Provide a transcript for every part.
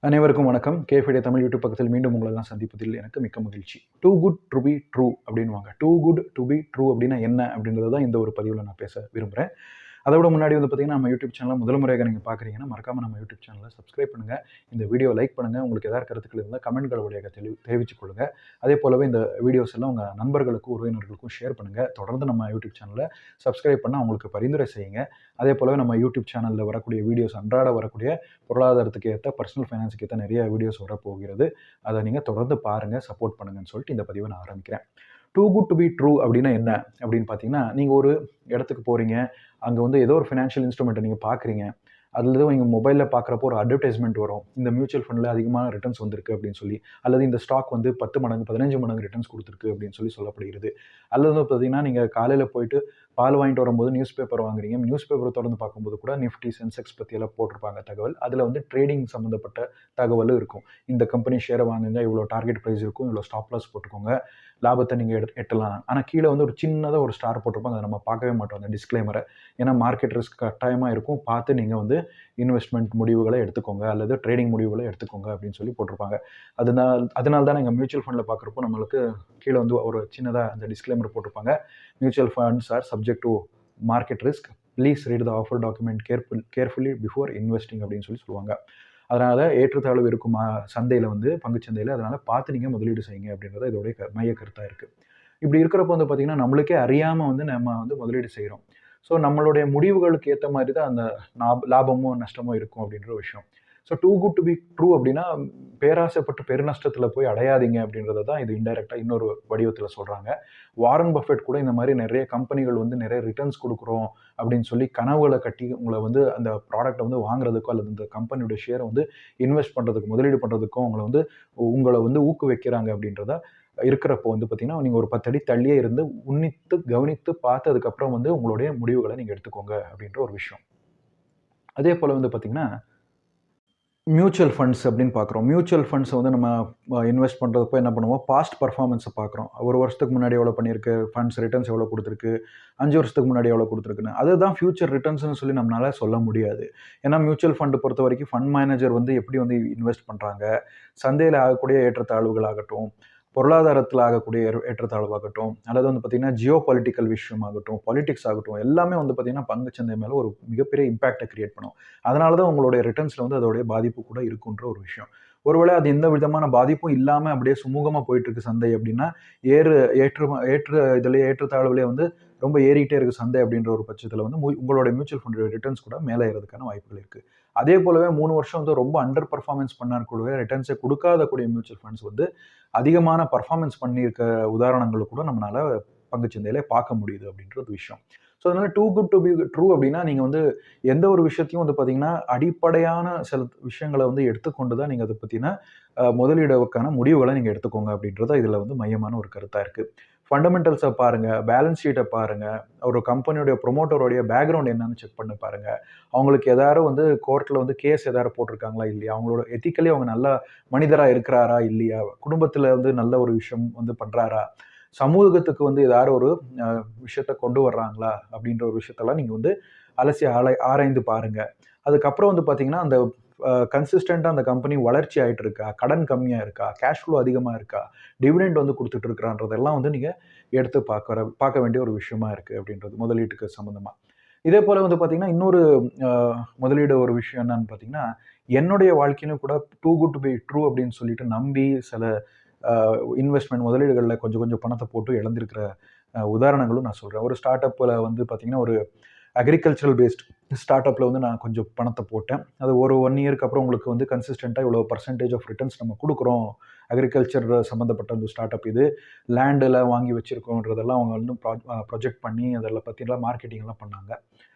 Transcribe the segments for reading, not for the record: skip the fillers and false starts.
அனைவருக்கும் வணக்கம். கேஃபிடே தமிழ் யூடியூப் பக்கத்தில் மீண்டும் உங்களெல்லாம் சந்திப்பதில் எனக்கு மிக்க மகிழ்ச்சி. Too good to be true அப்படின்வாங்க. Too good to be true அப்படின்னா என்ன அப்படின்றத தான் இந்த ஒரு பதிவில் நான் பேச விரும்புகிறேன். அதை விட முன்னாடி வந்து பார்த்தீங்கன்னா, நம்ம யூடியூப் சேனலை முதல் முறையாக நீங்கள் பார்க்குறீங்கன்னா, மறக்காம நம்ம யூடியூப் சேனலை சப்ஸ்கிரைப் பண்ணுங்கள். இந்த வீடியோ லைக் பண்ணுங்கள். உங்களுக்கு ஏதாவது கருத்துக்கள் இருந்தால் கமெண்ட்கள் வழியாக தெரிவித்துக் கொள்ளுங்கள். அதே போலவே இந்த வீடியோஸ் எல்லாம் உங்கள் நண்பர்களுக்கும் உறவினர்களுக்கும் ஷேர் பண்ணுங்கள். தொடர்ந்து நம்ம யூடியூப் சேனலை சப்ஸ்கிரைப் பண்ண அவங்களுக்கு பரிந்துரை செய்யுங்க. அதே போலவே நம்ம யூடியூப் சேனலில் வரக்கூடிய வீடியோஸ் அன்றாட வரக்கூடிய பொருளாதாரத்துக்கு ஏற்ற பர்சனல் ஃபைனான்ஸுக்கு ஏற்ற நிறைய வீடியோஸ் வரப்போகிறது. அதை நீங்கள் தொடர்ந்து பாருங்கள், சப்போர்ட் பண்ணுங்கன்னு சொல்லிட்டு இந்த பதிவை நான் ஆரம்பிக்கிறேன். Too good to be true அப்படின்னா என்ன அப்படின்னு பார்த்தீங்கன்னா, நீங்கள் ஒரு இடத்துக்கு போகிறீங்க. அங்கே வந்து ஏதோ ஒரு ஃபினான்ஷியல் இன்ஸ்ட்ருமெண்ட்டை நீங்கள் பார்க்குறீங்க. அதில் ஏதோ நீங்கள் மொபைலில் பார்க்குறப்போ ஒரு அட்வர்டைஸ்மெண்ட் வரும். இந்த மியூச்சுவல் ஃபண்டில் அதிகமான ரிட்டர்ன்ஸ் வந்திருக்கு அப்படின்னு சொல்லி, அல்லது இந்த ஸ்டாக் வந்து 10 மடங்கு 15 மடங்கு ரிட்டர்ன்ஸ் கொடுத்துருக்கு அப்படின்னு சொல்லப்படுகிறது. அல்லது வந்து பார்த்தீங்கன்னா, நீங்கள் காலையில் போயிட்டு பால் வாங்கிட்டு வரும்போது நியூஸ் பேப்பர் வாங்குறீங்க. நியூஸ் பேப்பர் தொடர்ந்து பார்க்கும்போது கூட நிஃப்டி, சென்செக்ஸ் பற்றியெல்லாம் போட்டிருப்பாங்க தகவல். அதில் வந்து ட்ரேடிங் சம்மந்தப்பட்ட தகவலும் இருக்கும். இந்த கம்பெனி ஷேரை வாங்குங்க, இவ்வளோ டார்கெட் ப்ரைஸ் இருக்கும், இவ்வளோ ஸ்டாப் லாஸ் போட்டுக்கோங்க, லாபத்தை நீங்கள் எட்டலாம். ஆனால் கீழே வந்து ஒரு சின்னதாக ஒரு ஸ்டார் போட்டிருப்பாங்க. அதை நம்ம பார்க்கவே மாட்டோம், அந்த டிஸ்க்ளைமரை. ஏன்னா மார்க்கெட் ரிஸ்க் கட்டாயமாக இருக்கும். பார்த்து நீங்கள் வந்து இன்வெஸ்ட்மெண்ட் முடிவுகளை எடுத்துக்கோங்க அல்லது ட்ரேடிங் முடிவுகளை எடுத்துக்கோங்க அப்படின்னு சொல்லி போட்டிருப்பாங்க. அதனால தான் நீங்கள் மியூச்சுவல் ஃபண்டில் பார்க்குறப்போ நம்மளுக்கு கீழே வந்து ஒரு சின்னதாக அந்த டிஸ்க்ளைமர் போட்டிருப்பாங்க. Mutual funds R subject to market risk. Please read the offer document carefully before investing அப்படின்னு சொல்லுவாங்க. அதனால் ஏற்றத்தாழ்வு இருக்கும் சந்தையில் வந்து பங்குச்சந்தையில், அதனால் பார்த்து நீங்கள் முதலீடு செய்யுங்க அப்படின்றத இதோடைய மைய கருத்தாக இருக்குது. இப்படி இருக்கிறப்ப வந்து பார்த்திங்கன்னா, நம்மளுக்கே அறியாமல் வந்து நம்ம வந்து முதலீடு செய்கிறோம். ஸோ நம்மளுடைய முடிவுகளுக்கு ஏற்ற மாதிரி தான் அந்த லாபமோ நஷ்டமோ இருக்கும் அப்படின்ற ஒரு விஷயம். So too good to be true அப்படின்னா, பேராசைப்பட்டு பெருநஷ்டத்தில் போய் அடையாதீங்க அப்படின்றத தான் இது இன்டைரக்டாக இன்னொரு வடிவத்தில் சொல்கிறாங்க. வாரன் பஃபெட் கூட இந்த மாதிரி நிறைய கம்பெனிகள் வந்து நிறைய ரிட்டர்ன்ஸ் கொடுக்குறோம் அப்படின்னு சொல்லி கனவுகளை கட்டி உங்களை வந்து அந்த ப்ராடக்ட்டை வந்து வாங்குறதுக்கோ அல்லது இந்த கம்பெனியோட ஷேரை வந்து இன்வெஸ்ட் பண்ணுறதுக்கு முதலீடு பண்ணுறதுக்கும் உங்களை வந்து ஊக்குவிக்கிறாங்க அப்படின்றத இருக்கிறப்போ வந்து பார்த்தீங்கன்னா, நீங்கள் ஒரு 10 அடி தள்ளியே இருந்து உன்னித்து கவனித்து பார்த்து அதுக்கப்புறம் வந்து உங்களுடைய முடிவுகளை நீங்கள் எடுத்துக்கோங்க அப்படின்ற ஒரு விஷயம். அதே போல் வந்து பார்த்தீங்கன்னா, மியூச்சுவல் ஃபண்ட்ஸ் அப்படின்னு பார்க்குறோம். மியூச்சுவல் ஃபண்ட்ஸை வந்து நம்ம இன்வெஸ்ட் பண்ணுறப்போ என்ன பண்ணுவோம், பாஸ்ட் பர்ஃபார்மன்ஸை பார்க்குறோம். ஒரு வருஷத்துக்கு முன்னாடி எவ்வளோ பண்ணியிருக்கு, ஃபண்ட்ஸ் ரிட்டர்ன்ஸ் எவ்வளோ கொடுத்துருக்கு, 5 வருஷத்துக்கு முன்னாடி எவ்வளோ கொடுத்துருக்குன்னு. அதுதான் ஃபியூச்சர் ரிட்டர்ன்ஸ்னு சொல்லி நம்மளால சொல்ல முடியாது. ஏன்னா மியூச்சுவல் ஃபண்டு பொறுத்த வரைக்கும் ஃபண்ட் மேனேஜர் வந்து எப்படி வந்து இன்வெஸ்ட் பண்ணுறாங்க, சந்தையில் ஆகக்கூடிய ஏற்றத்தாழ்வுகள் ஆகட்டும், பொருளாதாரத்தில் ஆகக்கூடிய ஏற்றத்தாழ்வாகட்டும், அல்லது வந்து பார்த்தீங்கன்னா ஜியோ பொலிட்டிக்கல் விஷயமாகட்டும், பாலிடிக்ஸ் ஆகட்டும், எல்லாமே வந்து பார்த்தீங்கன்னா பங்குச்சந்தை மேலே ஒரு மிகப்பெரிய இம்பாக்டை கிரியேட் பண்ணும். அதனால தான் உங்களுடைய ரிட்டர்ன்ஸில் வந்து அதோடைய பாதிப்பு கூட இருக்குன்ற ஒரு விஷயம். ஒருவேளை அது எந்த விதமான பாதிப்பும் இல்லாமல் அப்படியே சுமூகமாக போயிட்டு இருக்கு சந்தை அப்படின்னா, ஏற்றத்தாழ்வுலேயே வந்து ரொம்ப ஏறிக்கிட்டே இருக்குது சந்தை அப்படின்ற ஒரு பட்சத்தில் வந்து உங்களுடைய மியூச்சுவல் ஃபண்டோட ரிட்டர்ன்ஸ் கூட மேலே ஏறதுக்கான வாய்ப்புகள் இருக்குது. அதே போலவே 3 வருஷம் வந்து ரொம்ப அண்டர் பர்ஃபார்மன்ஸ் பண்ணக்கூடிய ரிட்டர்ன்ஸை கொடுக்காதக்கூடிய மியூச்சுவல் ஃபண்ட்ஸ் வந்து அதிகமான பர்ஃபார்மன்ஸ் பண்ணியிருக்க உதாரணங்களை கூட நம்மளால பங்குச்சந்தையில பார்க்க முடியுது அப்படின்றது விஷயம். ஸோ அதனால too good to be true அப்படின்னா, நீங்கள் வந்து எந்த ஒரு விஷயத்தையும் வந்து பார்த்தீங்கன்னா, அடிப்படையான சில விஷயங்களை வந்து எடுத்துக்கொண்டு தான் நீங்கள் அதை பற்றின முதலீடுக்கான முடிவுகளை நீங்கள் எடுத்துக்கோங்க அப்படின்றத இதில் வந்து மையமான ஒரு கருத்தாக இருக்குது. ஃபண்டமெண்டல்ஸை பாருங்கள், பேலன்ஸ் ஷீட்டை பாருங்கள், ஒரு கம்பெனியோடைய ப்ரொமோட்டருடைய பேக்ரவுண்ட் என்னன்னு செக் பண்ணி பாருங்கள். அவங்களுக்கு எதாரும் வந்து கோர்ட்டில் வந்து கேஸ் எதாரும் போட்டிருக்காங்களா இல்லையா, அவங்களோட எத்திக்கலி அவங்க நல்ல மனிதராக இருக்கிறாரா இல்லையா, குடும்பத்தில் வந்து நல்ல ஒரு விஷயம் வந்து பண்ணுறாரா, சமூகத்துக்கு வந்து ஏதாவது ஒரு விஷயத்த கொண்டு வர்றாங்களா அப்படின்ற ஒரு விஷயத்தெல்லாம் நீங்கள் வந்து அலசி ஆராய்ந்து பாருங்கள். அதுக்கப்புறம் வந்து பார்த்தீங்கன்னா, அந்த கன்சிஸ்டண்ட்டாக அந்த கம்பெனி வளர்ச்சி ஆகிட்டு இருக்கா, கடன் கம்மியாக இருக்கா, கேஷ் ஃப்ளோ அதிகமாக இருக்கா, டிவிடெண்ட் வந்து கொடுத்துட்டு இருக்கிறான்றதெல்லாம் வந்து நீங்கள் எடுத்து பார்க்க வேண்டிய ஒரு விஷயமா இருக்குது அப்படின்றது முதலீட்டுக்கு சம்மந்தமாக. இதே போல் வந்து பார்த்தீங்கன்னா, இன்னொரு முதலீடு ஒரு விஷயம் என்னன்னு பார்த்தீங்கன்னா, என்னுடைய வாழ்க்கையிலும் கூட too good to be true அப்படின்னு சொல்லிட்டு நம்பி சில இன்வெஸ்ட்மெண்ட் முதலீடுகளில் கொஞ்சம் கொஞ்சம் பணத்தை போட்டு இழந்திருக்கிற உதாரணங்களும் நான் சொல்கிறேன். ஒரு ஸ்டார்ட் அப்பில் வந்து பார்த்தீங்கன்னா, ஒரு அக்ரிகல்ச்சரல் பேஸ்ட் ஸ்டார்ட் அப்பில் வந்து நான் கொஞ்சம் பணத்தை போட்டேன். அது ஒரு 1 இயருக்கு அப்புறம் உங்களுக்கு வந்து கன்சிஸ்டண்ட்டாக இவ்வளோ பர்சன்டேஜ் ஆஃப் ரிட்டர்ன்ஸ் நம்ம கொடுக்குறோம். அக்ரிகல்ச்சர் சம்மந்தப்பட்ட அந்த ஸ்டார்ட் அப் இது. லேண்டில் வாங்கி வச்சுருக்கோன்றதெல்லாம் அவங்க வந்து ப்ரொஜெக்ட் பண்ணி அதில் பற்றிலாம் மார்க்கெட்டிங்லாம் பண்ணாங்க.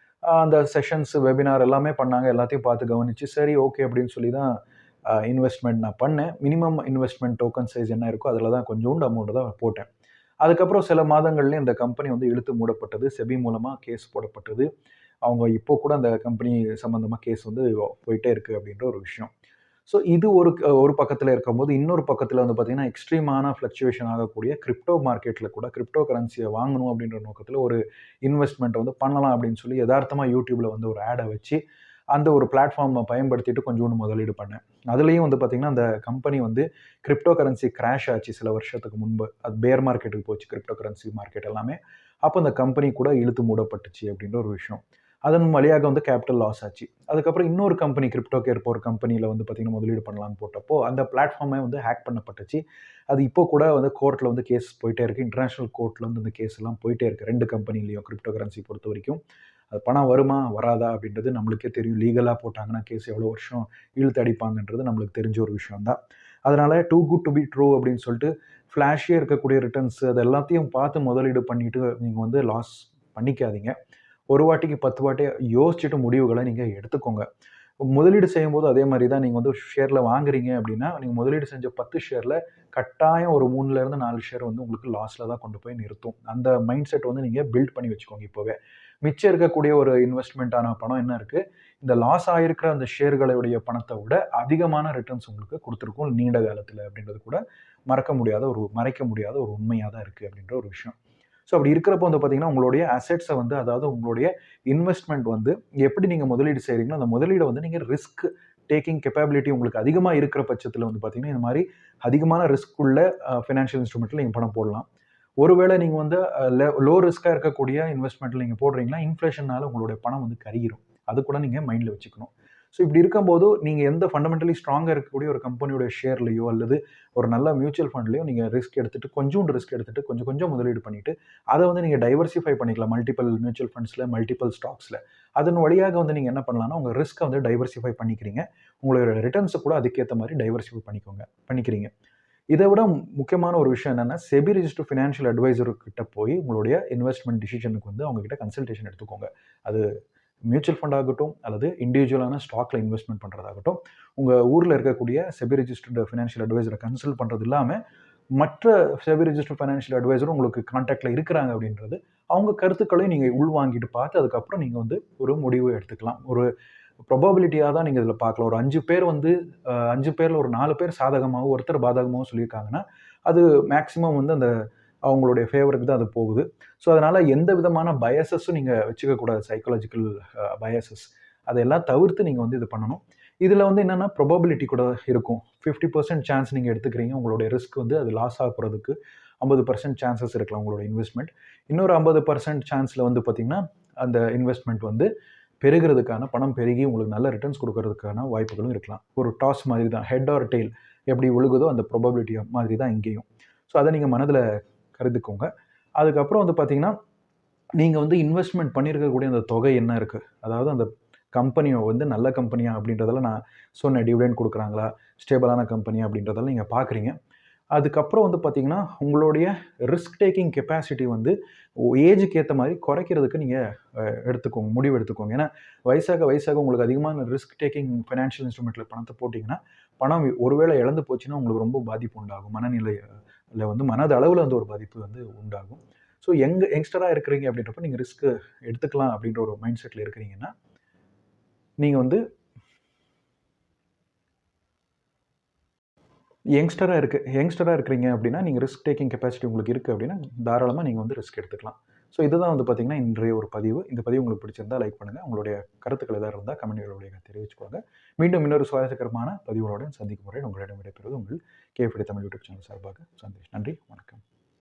அந்த செஷன்ஸ், வெபினார் எல்லாமே பண்ணாங்க. எல்லாத்தையும் பார்த்து கவனித்து சரி ஓகே அப்படின்னு சொல்லி தான் இன்வெஸ்ட்மெண்ட் நான் பண்ணேன். மினிமம் இன்வெஸ்ட்மெண்ட் டோக்கன் சைஸ் என்ன இருக்கோ அதில் தான் கொஞ்சோண்டு அமௌண்ட் தான் போட்டேன். அதுக்கப்புறம் சில மாதங்கள்லேயே இந்த கம்பெனி வந்து இழுத்து மூடப்பட்டது. செபி மூலமாக கேஸ் போடப்பட்டது. அவங்க இப்போ கூட அந்த கம்பெனி சம்மந்தமாக கேஸ் வந்து போயிட்டே இருக்குது அப்படின்ற ஒரு விஷயம். ஸோ இது ஒரு பக்கத்தில் இருக்கும்போது, இன்னொரு பக்கத்தில் வந்து பார்த்தீங்கன்னா, எக்ஸ்ட்ரீமான ஃப்ளக்சுவேஷன் ஆகக்கூடிய கிரிப்டோ மார்க்கெட்டில் கூட கிரிப்டோ கரன்சியை வாங்கணும் அப்படின்ற நோக்கத்தில் ஒரு இன்வெஸ்ட்மெண்ட்டை வந்து பண்ணலாம் அப்படின்னு சொல்லி எதார்த்தமாக யூடியூப்பில் வந்து ஒரு ஆடை வச்சு அந்த ஒரு பிளாட்ஃபார்மை பயன்படுத்திட்டு கொஞ்சோண்டு முதலீடு பண்ணேன். அதுலேயும் வந்து பார்த்தீங்கன்னா, அந்த கம்பெனி வந்து கிரிப்டோ கரன்சி கிராஷ் ஆச்சு சில வருஷத்துக்கு முன்பு. அது பேர் மார்க்கெட்டுக்கு போச்சு கிரிப்டோ கரன்சி மார்க்கெட் எல்லாமே. அப்போ அந்த கம்பெனி கூட இழுத்து மூடப்பட்டுச்சு அப்படின்ற ஒரு விஷயம். அதன் வழியாக வந்து கேபிட்டல் லாஸ் ஆச்சு. அதுக்கப்புறம் இன்னொரு கம்பெனி கிரிப்டோ கேர் ஒரு கம்பெனியில வந்து பார்த்தீங்கன்னா, முதலீடு பண்ணலான்னு போட்டப்போ, அந்த பிளாட்ஃபார்மே வந்து ஹேக் பண்ணப்பட்டுச்சு. அது இப்போ கூட வந்து கோர்ட்ல வந்து கேஸ் போயிட்டே இருக்கு. இன்டர்நேஷனல் கோர்ட்ல வந்து இந்த கேஸ் எல்லாம் போயிட்டே இருக்கு. 2 கம்பெனிலயும் கிரிப்டோ கரன்சி பொறுத்தவரைக்கும். அது பணம் வருமா? வராதா? அப்படின்றது நம்மளுக்கே தெரியும். லீகலா போட்டாங்கன்னா கேஸ் எவ்வளோ வருஷம் இழுத்து அடிப்பாங்கன்றது நம்மளுக்கு தெரிஞ்ச ஒரு விஷயம் தான். அதனால too good to be true அப்படின்னு சொல்லிட்டு ஃப்ளாஷியா இருக்கக்கூடிய ரிட்டர்ன்ஸ் அது எல்லாத்தையும் பார்த்து முதலீடு பண்ணிட்டு நீங்க வந்து லாஸ் பண்ணிக்காதீங்க. ஒரு வாட்டிக்கு 10 வாட்டி யோசிச்சுட்டு முடிவுகள நீங்க எடுத்துக்கோங்க. முதலீடு செய்யும்போது அதே மாரி தான் நீங்க வந்து ஷேர்ல வாங்குறீங்க அப்படின்னா, நீங்க முதலீடு செஞ்ச 10 ஷேர்ல கட்டாயம் ஒரு 3லேருந்து 4 ஷேர் வந்து உங்களுக்கு லாஸ்ல தான் கொண்டு போய் நிறுத்தும். அந்த மைண்ட் செட் வந்து நீங்க பில்ட் பண்ணி வச்சுக்கோங்க இப்பவே. மிச்சம் இருக்கக்கூடிய ஒரு இன்வெஸ்ட்மென்ட்டான பணம் என்ன இருக்கு? இந்த லாஸ் ஆயிருக்கிற அந்த ஷேர்களுடைய பணத்த விட அதிகமான ரிட்டர்ன்ஸ் உங்களுக்கு குடுத்திருக்கும் நீண்ட காலத்துல அப்படின்றது கூட மறைக்க முடியாத ஒரு உண்மையா தான் இருக்கு அப்படின்ற ஒரு விஷயம். ஸோ அப்படி இருக்கிறப்போ வந்து பார்த்தீங்கன்னா, உங்களுடைய அசெட்ஸ வந்து அதாவது உங்களுடைய இன்வெஸ்ட்மென்ட் வந்து எப்படி நீங்க முதலீடு செய்றீங்களோ, அந்த முதலீட வந்து நீங்க ரிஸ்க் டேக்கிங் கேப்பபிலிட்டி உங்களுக்கு அதிகமா இருக்கிற பட்சத்தில வந்து பார்த்தீங்கன்னா, இந்த மாரி அதிகமான ரிஸ்க் உள்ள ஃபினான்ஷியல் இன்ஸ்ட்ருமென்ட்ல நீங்க பணம் போடலாம். ஒருவேளை நீங்க வந்து லோ ரிஸ்க்கா இருக்கக்கூடிய இன்வெஸ்ட்மென்ட்ல நீங்க போடுறீங்கன்னா, இன்ஃப்ளேஷனால உங்களுடைய பணம் வந்து கருகிரும். அது கூட நீங்க மைண்ட்ல வச்சுக்கணும். ஸோ இப்படி இருக்கும்போது, நீங்க எந்த ஃபண்டமென்டலி ஸ்ட்ராங்கா இருக்கக்கூடிய ஒரு கம்பெனியோட ஷேர்லயோ, அல்லது ஒரு நல்ல மியூச்சுவல் ஃபண்ட்லயோ நீங்க ரிஸ்க் எடுத்துட்டு, கொஞ்சூண்டு ரிஸ்க் எடுத்துட்டு, கொஞ்சம் கொஞ்சம் முதலீடு பண்ணிட்டு, அத வந்து நீங்க டைவர்சிஃபை பண்ணிக்கலாம். மல்டிபிள் மியூச்சுவல் ஃபண்ட்ஸ்ல, மல்டிபிள் ஸ்டாக்ஸ்ல. அதன் வழியாக வந்து நீங்க என்ன பண்ணலாம்னா, உங்க ரிஸ்க்க வந்து டைவர்சிஃபை பண்ணிக்கிறீங்க. உங்களோட ரிட்டர்ன்ஸ கூட அதுக்கேத்த மாரி டைவர்சிஃபை பண்ணிக்கிறீங்க. இத விட முக்கியமான ஒரு விஷயம் என்னன்னா, செபி ரிஜிஸ்டர்ட் ஃபினான்ஷியல் அட்வைசர் கிட்ட போய் உங்களுடைய இன்வெஸ்ட்மென்ட் டிசிஷனுக்கு வந்து அவங்க கிட்ட கன்சல்டேஷன் எடுத்துக்கோங்க. அது மியூச்சுவல் ஃபண்ட் ஆகட்டும், அல்லது இண்டிவிஜுவலான ஸ்டாக்ல இன்வெஸ்ட்மென்ட் பண்றதாகட்டும், உங்க ஊர்ல இருக்கக்கூடிய செபி ரிஜிஸ்டர்ட் ஃபினான்ஷியல் அட்வைசர கன்சல்ட் பண்றது இல்லாம, மற்ற செபி ரிஜிஸ்டர்ட் ஃபினான்ஷியல் அட்வைசரும் உங்களுக்கு கான்டாக்ட்ல இருக்கிறாங்க அப்படின்றது, அவங்க கருத்துக்களையும் நீங்க உள்வாங்கிட்டு பார்த்து, அதுக்கப்புறம் நீங்க வந்து ஒரு முடிவு எடுத்துக்கலாம். ஒரு ப்ராபபிலிட்டியா தான் நீங்க இதில பார்க்கலாம். ஒரு 5 பேர் வந்து 5 பேர்ல ஒரு 4 பேர் சாதகமாவும், ஒருத்தர் பாதகமாவும் சொல்லியிருக்காங்கன்னா, அது மேக்ஸிமம் வந்து அந்த அவங்களுடைய ஃபேவருக்கு தான் அது போகுது. ஸோ, அதனால எந்த விதமான பயஸஸும் நீங்க வச்சுக்க கூடாது. சைக்காலஜிக்கல் பயஸஸ். அதெல்லாம் தவிர்த்து நீங்க வந்து இது பண்ணணும். இதில வந்து என்னன்னா ப்ராபபிலிட்டி கூட இருக்கும். 50% சான்ஸ் நீங்க எடுத்துக்கிறீங்க. உங்களுடைய ரிஸ்க் வந்து அது லாஸ் ஆக போறதுக்கு 50% சான்சஸ் இருக்கலாம் உங்களோட இன்வெஸ்ட்மென்ட். இன்னொரு 50% சான்ஸ்ல வந்து பார்த்தீங்கன்னா, அந்த இன்வெஸ்ட்மென்ட் வந்து பெருகுறதுக்கான பணம் பெருகி உங்களுக்கு நல்ல ரிட்டர்ன்ஸ் குடுக்கறதுக்கான வாய்ப்புகளும் இருக்கலாம். ஒரு டாஸ் மாதிரி தான். ஹெட் ஆர் டெயில் எப்படி விழுகுதோ அந்த ப்ராபபிலிட்டி மாதிரி தான் இங்கேயும். ஸோ, அத நீங்க மனதில கருதிக்கோங்க. அதுக்கப்புறம் வந்து பார்த்தீங்கன்னா, நீங்க வந்து இன்வெஸ்ட்மென்ட் பண்ணியிருக்கக்கூடிய அந்த தொகை என்ன இருக்கு? அதாவது அந்த கம்பெனி வந்து நல்ல கம்பெனியா அப்படின்றதெல்லாம் நான் சொன்னேன். டிவிடெண்ட் குடுக்குறாங்களா? ஸ்டேபிளான கம்பெனியா? அப்படின்றதெல்லாம் நீங்க பார்க்குறீங்க. அதுக்கப்புறம் வந்து பார்த்தீங்கன்னா, உங்களுடைய ரிஸ்க் டேக்கிங் கெப்பாசிட்டி வந்து ஏஜுக்கு ஏத்த மாரி குறைக்கிறதுக்கு நீங்க முடிவு எடுத்துக்கோங்க. ஏன்னா, வயசாக உங்களுக்கு அதிகமான ரிஸ்க் டேக்கிங் ஃபைனான்ஷியல் இன்ஸ்ட்ருமென்ட்ல பணத்த போட்டீங்கன்னா, பணம் ஒருவேளை இழந்து போச்சுன்னா, உங்களுக்கு ரொம்ப பாதிப்பு உண்டாகும். மனநிலையில வந்து மனதளவுல வந்து ஒரு பாதிப்பு வந்து உண்டாகும். ஸோ யங்ஸ்டரா இருக்கிறீங்க அப்படின்றப்ப நீங்க ரிஸ்க் எடுத்துக்கலாம் அப்படின்ற ஒரு மைண்ட் செட்ல இருக்கிறீங்கன்னா, நீங்க வந்து யங்ஸ்டரா இருக்கிறீங்க அப்படின்னா, நீங்க ரிஸ்க் டேக்கிங் கெப்பாசிட்டி உங்களுக்கு இருக்கு அப்படின்னா, தாராளமா நீங்க வந்து ரிஸ்க் எடுத்துக்கலாம். ஸோ இதுதான் வந்து பார்த்தீங்கன்னா, இன்றைய ஒரு பதிவு. இந்த பதிவு உங்களுக்கு பிடிச்சிருந்தா லைக் பண்ணுங்க. உங்களுடைய கருத்துக்கள் ஏதாவது இருந்தா கமெண்ட்கள் வழியாக தெரிவிச்சுக்கோங்க. மீண்டும் இன்னொரு சுவாரஸ்யகரமான பதிவுகளுடன் சந்திக்கும் வரை உங்களிடம் விடைபெறுவது உங்கள் தமிழ் யூடியூப் சேனல் சார்பாக சந்தோஷ். நன்றி, வணக்கம்.